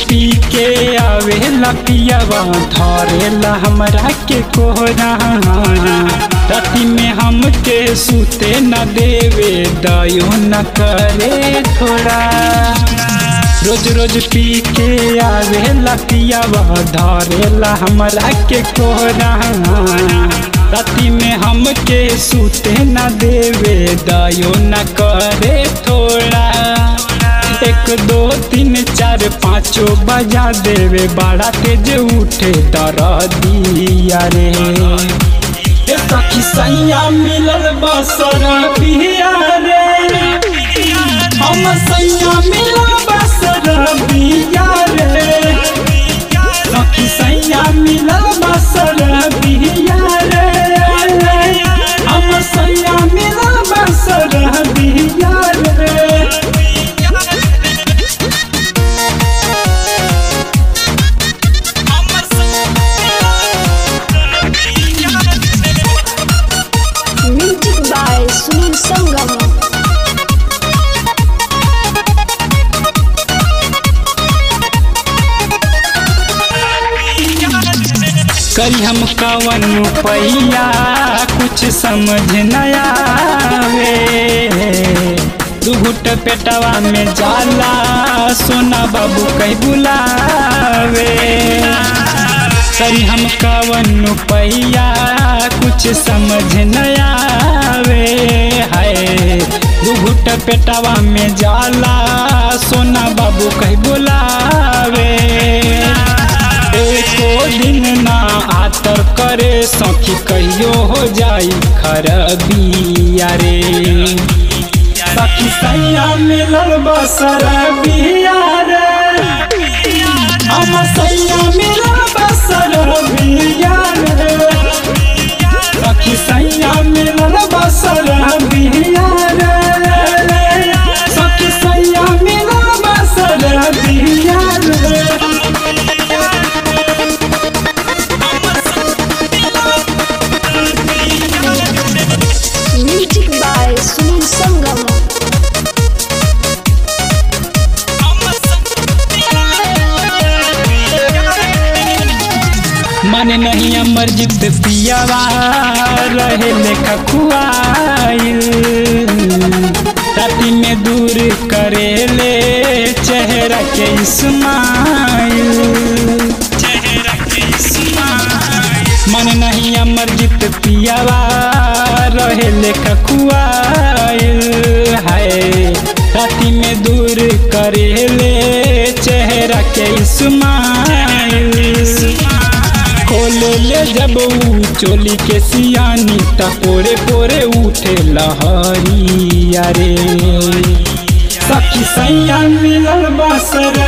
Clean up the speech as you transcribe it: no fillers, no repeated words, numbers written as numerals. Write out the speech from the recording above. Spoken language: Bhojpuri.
पी के आवेला पियावा धरेला हमरा के कोहरा। राती में हमके सूते न देवे दयो न करे थोड़ा। रोज रोज पी के आवेला पियावा धरेला हमरा के कोहरा। राती में हमके सूते न देवे दयो न करे थोड़ा। 1 2 3 4 5 बजा देवे बड़ा तेज उठे दरदिया रे। सखी सैया मिलल बसर बिया रे। हम सैया मिलल बसर बिया रे। सखी सैया मिलल बसर बिया रे। हम सैया मिलल बसर बिया रे। म्यूजिक बाय सुनील संगम। करी हम कवन पैया कुछ समझ न आवे। दू घुट पेटवा में जाला सोना बाबू कहीं बुलावे। करी हम कवन पैया कुछ समझ न आवे। है दू घुट पेटवा में जाला सोना बाबू कहीं बुलावे। एको दिन ना आतर करे सखी कहियो हो जाई खरबिया रे। सखी सैया मिलल बसर बिया रे। हम सैया मिलल बसर बिया रे। सखी सैया मिलल बसर बिया रे। सखी सैया मिलल बसर बिया रे। म्यूजिक बाय सुनील संगम। माने नहीं अमरजीत पियावा रहे लेखा खुआइल। राती में दूर करेले चेहरा के इस्माइल। मन नहीं अमरजीत पियावा रहे लेखा खुआइल। है राती में दूर करेले चेहरा के इस्माइल। खोले ले जब चोली के सियानी त पोरे पोरे उठे लहरिया रे। सखी सैया मिलल बसर